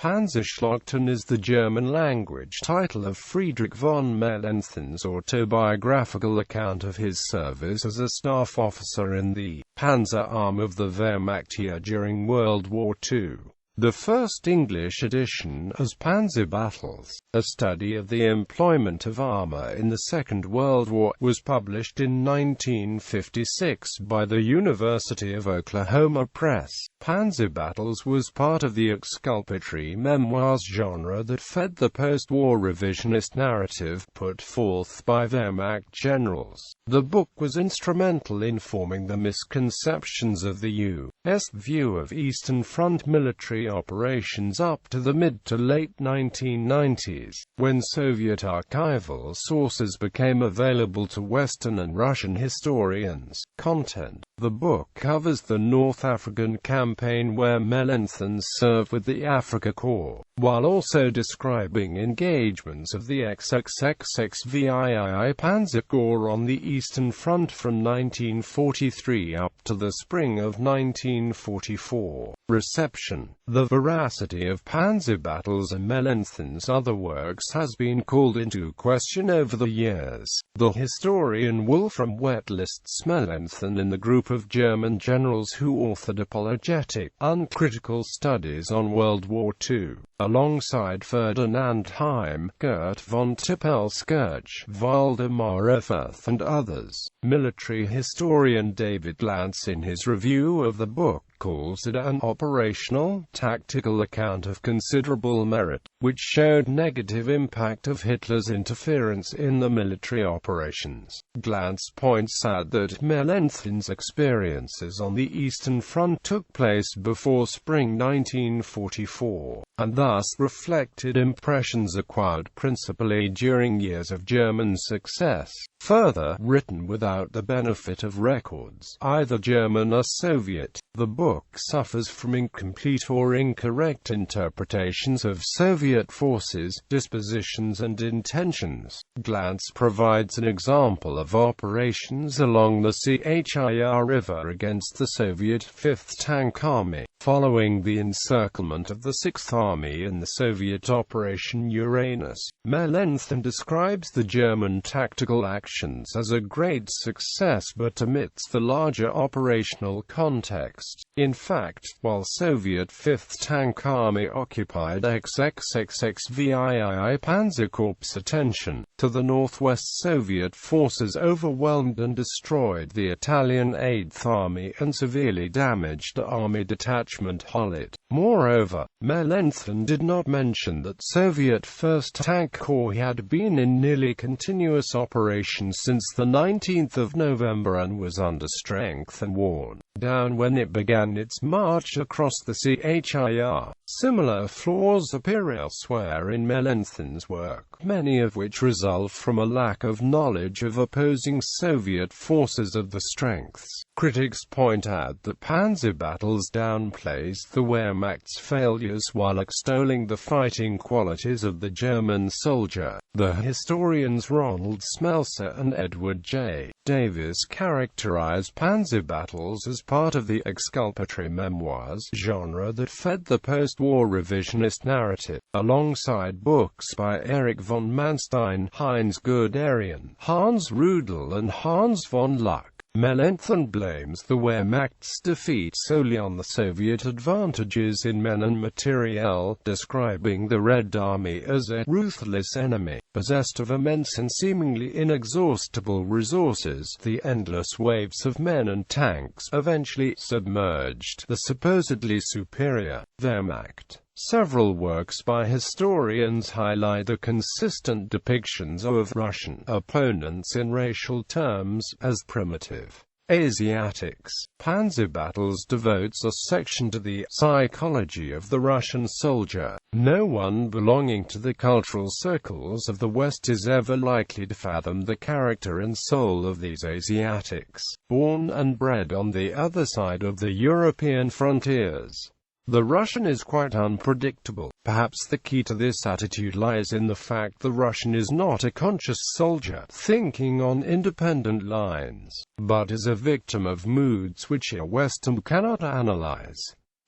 Panzerschlachten is the German-language title of Friedrich von Mellenthin's autobiographical account of his service as a staff officer in the Panzer arm of the Wehrmacht Heer during World War II. The first English edition, as Panzer Battles, a study of the employment of armor in the Second World War, was published in 1956 by the University of Oklahoma Press. Panzer Battles was part of the exculpatory memoirs genre that fed the post-war revisionist narrative put forth by Wehrmacht generals. The book was instrumental in forming the misconceptions of the U.S. view of Eastern Front military operations up to the mid to late 1990s, when Soviet archival sources became available to Western and Russian historians. Content: the book covers the North African campaign where Mellenthin served with the Afrika Korps, while also describing engagements of the XXXXVII Panzer Corps on the Eastern Front from 1943 up to the spring of 1944. Reception: the veracity of Panzer Battles and Mellenthin's other works has been called into question over the years. The historian Wolfram Wett lists Mellenthin in the group of German generals who authored apologetic, uncritical studies on World War II, alongside Ferdinand Heim, Gert von Tippelskirch, Waldemar Efferth, and others. Military historian David Glantz, in his review of the book, calls it an operational, tactical account of considerable merit, which showed negative impact of Hitler's interference in the military operations. Glantz points out that Mellenthin's experiences on the Eastern Front took place before spring 1944, and thus reflected impressions acquired principally during years of German success. Further, written without the benefit of records, either German or Soviet, the book suffers from incomplete or incorrect interpretations of Soviet forces, dispositions and intentions. Glantz provides an example of operations along the Chir River against the Soviet 5th Tank Army, following the encirclement of the 6th Army in the Soviet Operation Uranus. Mellenthin describes the German tactical actions as a great success but omits the larger operational context. In fact, while Soviet 5th Tank Army occupied XXXXVII Panzer Corps' attention, to the northwest Soviet forces overwhelmed and destroyed the Italian 8th Army and severely damaged the Army Detachment Holit. Moreover, Mellenthin did not mention that Soviet 1st Tank Corps had been in nearly continuous operation since the 19th of November and was under strength and worn down when it began its march across the Chir. Similar flaws appear elsewhere in Mellenthin's work, many of which result from a lack of knowledge of opposing Soviet forces of the strengths. Critics point out that Panzer Battles downplays the Wehrmacht's failures while extolling the fighting qualities of the German soldier. The historians Ronald Smelser and Edward J. Davis characterize Panzer Battles as part of the exculpatory memoirs genre that fed the post-war revisionist narrative, alongside books by Erich von Manstein, Heinz Guderian, Hans Rudel and Hans von Luck. Mellenthin blames the Wehrmacht's defeat solely on the Soviet advantages in men and materiel, describing the Red Army as a ruthless enemy, possessed of immense and seemingly inexhaustible resources. The endless waves of men and tanks eventually submerged the supposedly superior Wehrmacht. Several works by historians highlight the consistent depictions of Russian opponents in racial terms as primitive Asiatics. Panzer Battles devotes a section to the psychology of the Russian soldier. No one belonging to the cultural circles of the West is ever likely to fathom the character and soul of these Asiatics, born and bred on the other side of the European frontiers. The Russian is quite unpredictable. Perhaps the key to this attitude lies in the fact the Russian is not a conscious soldier, thinking on independent lines, but is a victim of moods which a Western cannot analyze.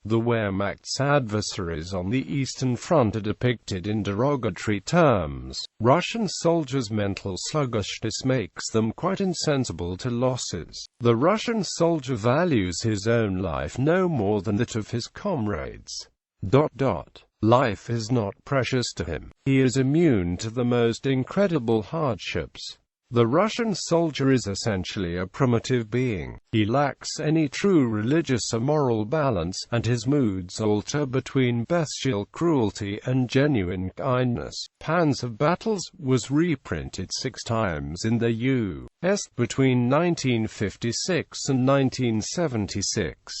The Wehrmacht's adversaries on the Eastern Front are depicted in derogatory terms. Russian soldiers' mental sluggishness makes them quite insensible to losses. The Russian soldier values his own life no more than that of his comrades. Life is not precious to him. He is immune to the most incredible hardships. The Russian soldier is essentially a primitive being. He lacks any true religious or moral balance, and his moods alter between bestial cruelty and genuine kindness. Panzer Battles was reprinted 6 times in the U.S. between 1956 and 1976.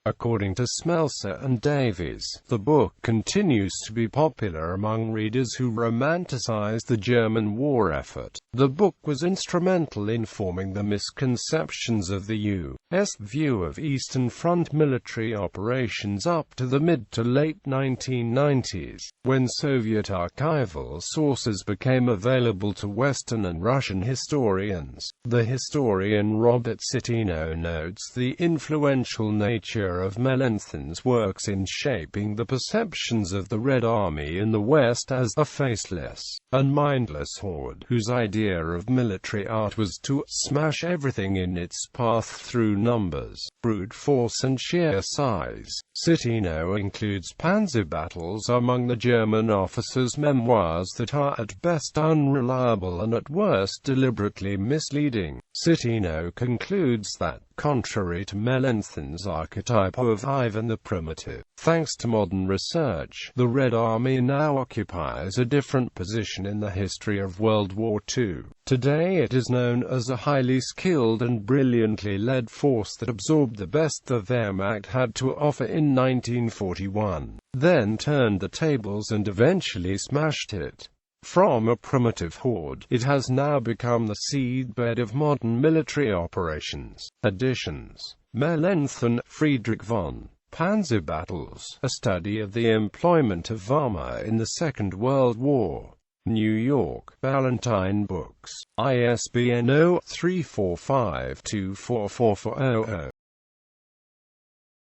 According to Smelser and Davies, the book continues to be popular among readers who romanticize the German war effort. The book was instrumental in forming the misconceptions of the U.S. view of Eastern Front military operations up to the mid to late 1990s, when Soviet archival sources became available to Western and Russian historians. The historian Robert Citino notes the influential nature of Mellenthin's works in shaping the perceptions of the Red Army in the West as a faceless and mindless horde, whose idea of military art was to smash everything in its path through numbers, brute force and sheer size. Citino includes Panzer Battles among the German officers' memoirs that are at best unreliable and at worst deliberately misleading. Citino concludes that, contrary to Mellenthin's archetype of Ivan the Primitive, thanks to modern research, the Red Army now occupies a different position in the history of World War II. Today it is known as a highly skilled and brilliantly led force that absorbed the best the Wehrmacht had to offer in 1941, then turned the tables and eventually smashed it. From a primitive horde, it has now become the seedbed of modern military operations. Additions: Mellenthin, Friedrich von Panzer Battles, a study of the employment of Wehrmacht in the Second World War. New York, Ballantine Books. ISBN 0-345-24440.